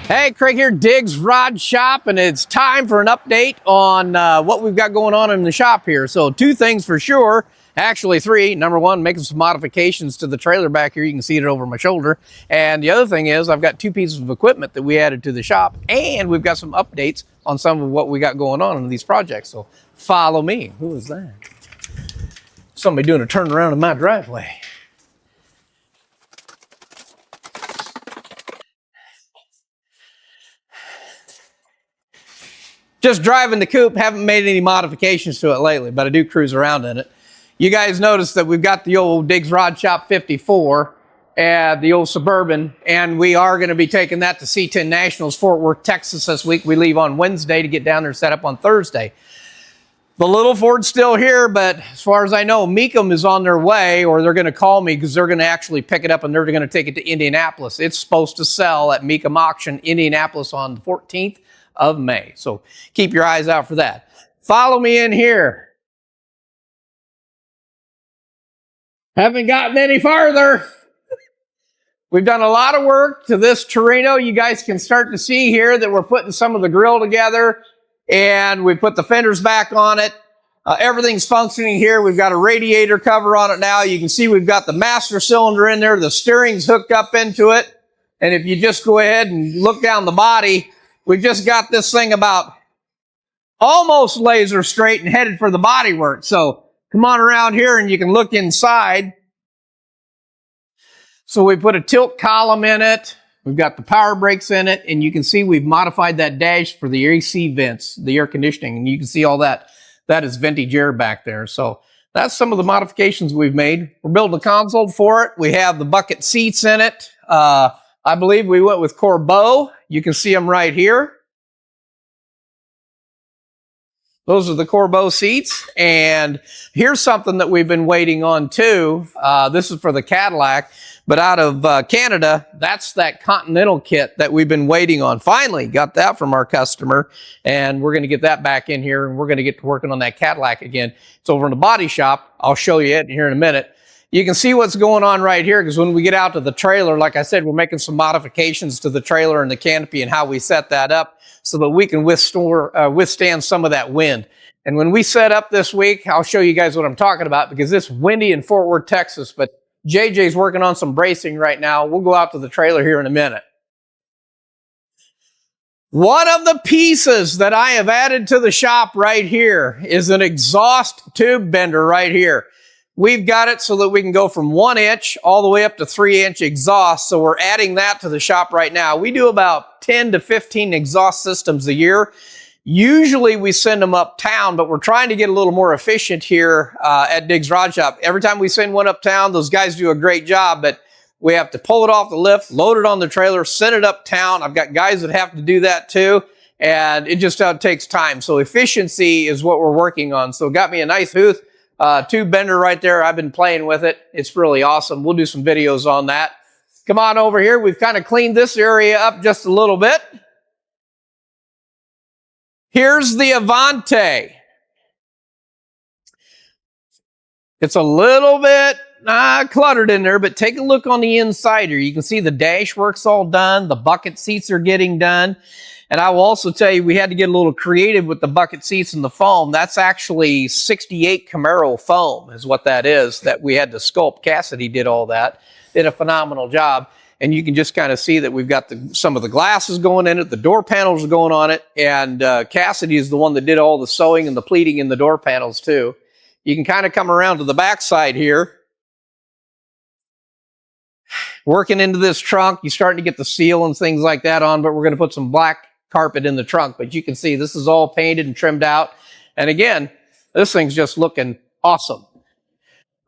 Hey, Craig here, Diggs Rod Shop, and it's time for an update on what we've got going on in the shop here. So two things for sure, actually three. Number one, making some modifications to the trailer back here. You can see it over my shoulder. And the other thing is I've got two pieces of equipment that we added to the shop, and we've got some updates on some of what we got going on in these projects. So follow me. Who is that? Somebody doing a turnaround in my driveway. Just driving the coupe, haven't made any modifications to it lately, but I do cruise around in it. You guys notice that we've got the old Diggs Rod Shop 54 and the old Suburban, and we are going to be taking that to C10 Nationals, Fort Worth, Texas this week. We leave on Wednesday to get down there set up on Thursday. The little Ford's still here, but as far as I know, Meekum is on their way, or they're going to call me because they're going to actually pick it up and they're going to take it to Indianapolis. It's supposed to sell at Meekum Auction, Indianapolis on the 14th of May. So keep your eyes out for that. Follow me in here. Haven't gotten any farther. We've done a lot of work to this Torino. You guys can start to see here that we're putting some of the grill together, and we put the fenders back on it. Everything's functioning here. We've got a radiator cover on it now. You can see we've got the master cylinder in there. The steering's hooked up into it. And if you just go ahead and look down the body, we've just got this thing about almost laser straight and headed for the Bodywork. So come on around here and you can look inside. So we put a tilt column in it. We've got the power brakes in it, and you can see we've modified that dash for the AC vents, the air conditioning, and you can see all that. That is vintage air back there. So that's some of the modifications we've made. We're building a console for it. We have the bucket seats in it. I believe we went with Corbeau. You can see them right here. Those are the Corbeau seats. And here's something that we've been waiting on too. This is for the Cadillac, but out of Canada, that's that Continental kit that we've been waiting on. Finally got that from our customer, and we're going to get that back in here, and we're going to get to working on that Cadillac again. It's over in the body shop. I'll show you it here in a minute. You can see what's going on right here, because when we get out to the trailer, like I said, we're making some modifications to the trailer and the canopy and how we set that up so that we can withstand some of that wind. And when we set up this week, I'll show you guys what I'm talking about, because it's windy in Fort Worth, Texas, but JJ's working on some bracing right now. We'll go out to the trailer here in a minute. One of the pieces that I have added to the shop right here is an exhaust tube bender right here. We've got it so that we can go from 1 inch all the way up to 3-inch exhaust. So we're adding that to the shop right now. We do about 10 to 15 exhaust systems a year. Usually we send them uptown, but we're trying to get a little more efficient here at Diggs Rod Shop. Every time we send one uptown, those guys do a great job, but we have to pull it off the lift, load it on the trailer, send it uptown. I've got guys that have to do that too, and it just takes time. So efficiency is what we're working on. So got me a nice Huth tube bender right there. I've been playing with it. It's really awesome. We'll do some videos on that. Come on over here. We've kind of cleaned this area up just a little bit. Here's the Avante. It's a little bit cluttered in there, but take a look on the inside here. You can see the dash work's all done. The bucket seats are getting done. And I will also tell you, we had to get a little creative with the bucket seats and the foam. That's actually 68 Camaro foam is what that is, that we had to sculpt. Cassidy did all that. Did a phenomenal job. And you can just kind of see that we've got some of the glasses going in it, the door panels are going on it, and Cassidy is the one that did all the sewing and the pleating in the door panels too. You can kind of come around to the back side here. Working into this trunk, you're starting to get the seal and things like that on, but we're going to put some black carpet in the trunk. But you can see this is all painted and trimmed out. And again, this thing's just looking awesome.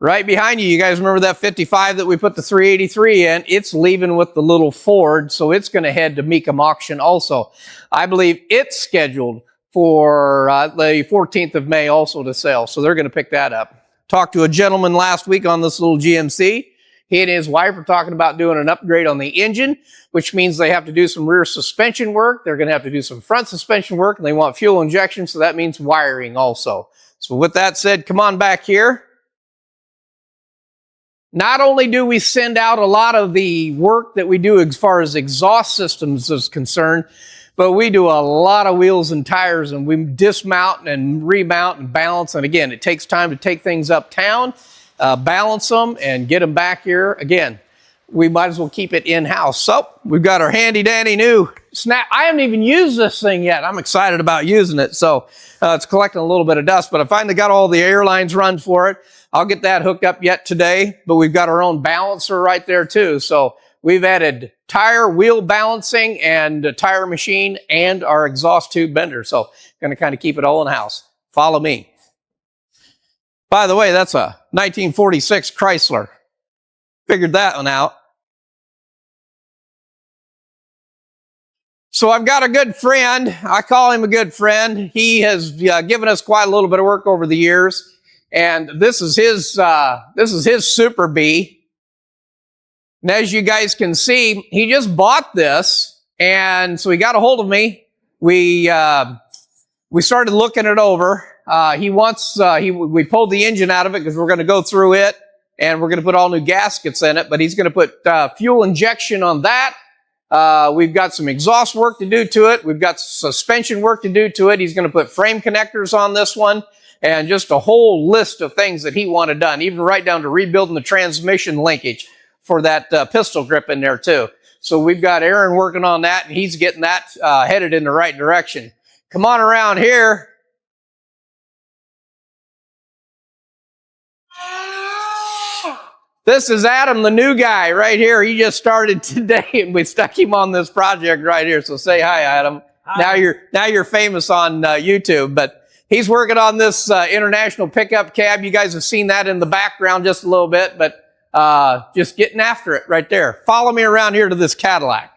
Right behind you, you guys remember that 55 that we put the 383 in? It's leaving with the little Ford, so it's going to head to Meekum Auction also. I believe it's scheduled for the 14th of May also to sell, so they're going to pick that up. Talked to a gentleman last week on this little GMC. He and his wife are talking about doing an upgrade on the engine, which means they have to do some rear suspension work. They're going to have to do some front suspension work, and they want fuel injection, so that means wiring also. So with that said, come on back here. Not only do we send out a lot of the work that we do as far as exhaust systems is concerned, but we do a lot of wheels and tires, and we dismount and remount and balance. And again, it takes time to take things uptown, balance them, and get them back here. Again, we might as well keep it in-house. So we've got our handy-dandy new snap. I haven't even used this thing yet. I'm excited about using it. So it's collecting a little bit of dust, but I finally got all the air lines run for it. I'll get that hooked up yet today, but we've got our own balancer right there too. So we've added tire, wheel balancing, and a tire machine, and our exhaust tube bender. So going to kind of keep it all in-house. Follow me. By the way, that's a 1946 Chrysler. Figured that one out. So I've got a good friend. I call him a good friend. He has given us quite a little bit of work over the years. And this is his Super Bee. And as you guys can see, he just bought this. And so he got a hold of me. We started looking it over. We pulled the engine out of it because we're going to go through it. And we're going to put all new gaskets in it. But he's going to put fuel injection on that. We've got some exhaust work to do to it. We've got suspension work to do to it. He's going to put frame connectors on this one, and just a whole list of things that he wanted done, even right down to rebuilding the transmission linkage for that pistol grip in there too. So we've got Aaron working on that, and he's getting that headed in the right direction. Come on around here. This is Adam, the new guy right here. He just started today, and we stuck him on this project right here. So say hi, Adam. Hi. Now you're famous on YouTube, but he's working on this international pickup cab. You guys have seen that in the background just a little bit, but just getting after it right there. Follow me around here to this Cadillac.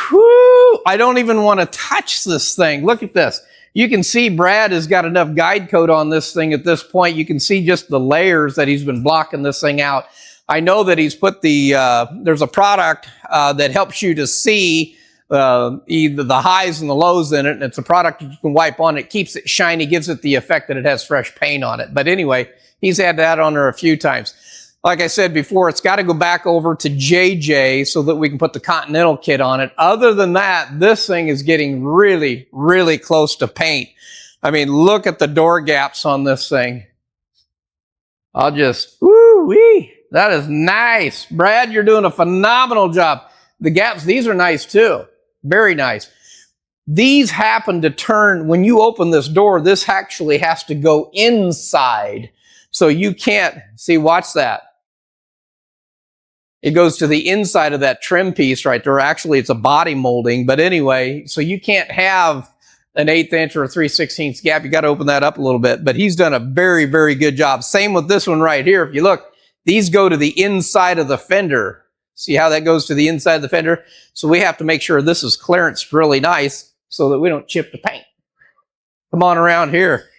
Whew, I don't even want to touch this thing. Look at this. You can see Brad has got enough guide coat on this thing at this point. You can see just the layers that he's been blocking this thing out. I know that he's put there's a product that helps you to see either the highs and the lows in it, and it's a product that you can wipe on. It keeps it shiny, gives it the effect that it has fresh paint on it. But anyway, he's had that on there a few times. Like I said before, it's got to go back over to JJ so that we can put the Continental kit on it. Other than that, this thing is getting really, really close to paint. I mean, look at the door gaps on this thing. Woo-wee. That is nice. Brad, you're doing a phenomenal job. The gaps, these are nice too. Very nice. These happen to turn, when you open this door, this actually has to go inside. So you can't, see, watch that. It goes to the inside of that trim piece right there. Actually, it's a body molding. But anyway, so you can't have an 1/8 inch or a 3/16 gap. You got to open that up a little bit. But he's done a very, very good job. Same with this one right here. If you look, these go to the inside of the fender. See how that goes to the inside of the fender? So we have to make sure this is clearanced really nice so that we don't chip the paint. Come on around here.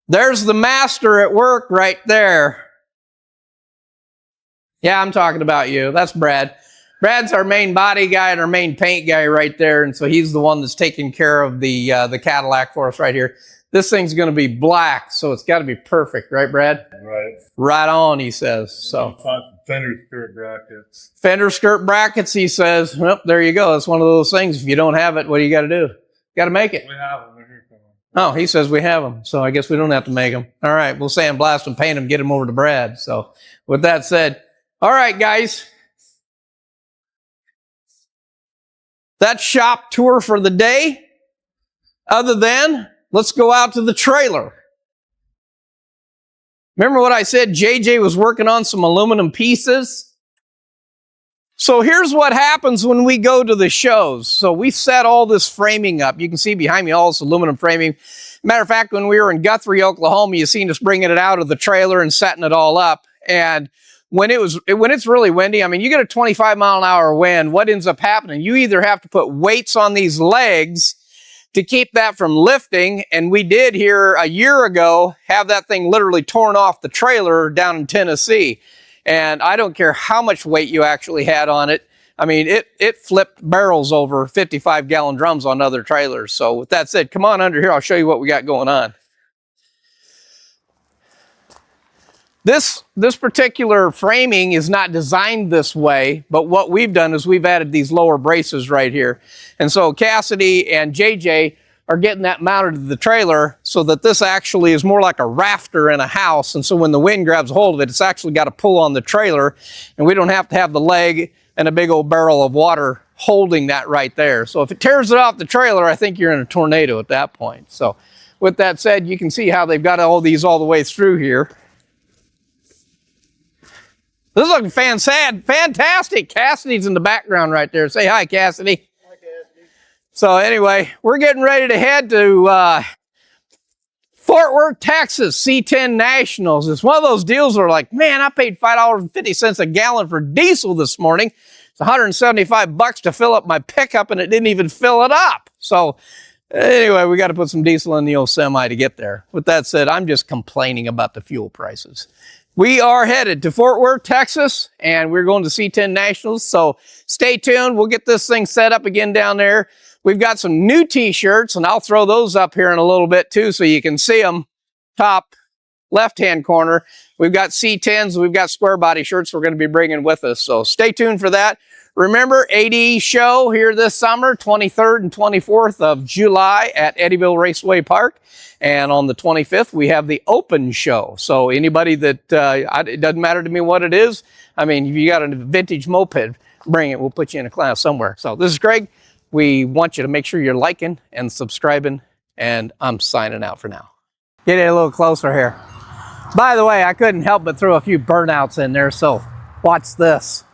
There's the master at work right there. Yeah, I'm talking about you. That's Brad. Brad's our main body guy and our main paint guy right there, and so he's the one that's taking care of the Cadillac for us right here. This thing's going to be black, so it's got to be perfect, right, Brad? Right. Right on, he says. So fender skirt brackets. Fender skirt brackets, he says. Well, there you go. That's one of those things. If you don't have it, what do you got to do? Got to make it. We have them. They're here. Oh, he says we have them, so I guess we don't have to make them. All right, we'll sandblast them, paint them, get them over to Brad. So with that said, all right, guys. That's shop tour for the day. Other than, let's go out to the trailer. Remember what I said? JJ was working on some aluminum pieces. So here's what happens when we go to the shows. So we set all this framing up. You can see behind me all this aluminum framing. Matter of fact, when we were in Guthrie, Oklahoma, you seen us bringing it out of the trailer and setting it all up. And when it's really windy, I mean, you get a 25-mile-an-hour wind, what ends up happening? You either have to put weights on these legs to keep that from lifting, and we did here a year ago have that thing literally torn off the trailer down in Tennessee. And I don't care how much weight you actually had on it. I mean, it flipped barrels over 55-gallon drums on other trailers. So with that said, come on under here. I'll show you what we got going on. This particular framing is not designed this way, but what we've done is we've added these lower braces right here. And so Cassidy and JJ are getting that mounted to the trailer so that this actually is more like a rafter in a house. And so when the wind grabs a hold of it, it's actually got to pull on the trailer, and we don't have to have the leg and a big old barrel of water holding that right there. So if it tears it off the trailer, I think you're in a tornado at that point. So with that said, you can see how they've got all these all the way through here. This is looking fantastic. Cassidy's in the background right there. Say hi, Cassidy. Hi, Cassidy. So anyway, we're getting ready to head to Fort Worth, Texas, C10 Nationals. It's one of those deals where like, man, I paid $5.50 a gallon for diesel this morning. It's $175 to fill up my pickup, and it didn't even fill it up. So anyway, we got to put some diesel in the old semi to get there. With that said, I'm just complaining about the fuel prices. We are headed to Fort Worth, Texas, and we're going to C10 Nationals, so stay tuned. We'll get this thing set up again down there. We've got some new t-shirts, and I'll throw those up here in a little bit too so you can see them. Top left-hand corner, we've got C10s, we've got square body shirts we're going to be bringing with us, so stay tuned for that. Remember, AD show here this summer, 23rd and 24th of July at Eddyville Raceway Park. And on the 25th, we have the open show. So anybody that, it doesn't matter to me what it is. I mean, if you got a vintage moped, bring it. We'll put you in a class somewhere. So this is Greg. We want you to make sure you're liking and subscribing. And I'm signing out for now. Get it a little closer here. By the way, I couldn't help but throw a few burnouts in there. So watch this.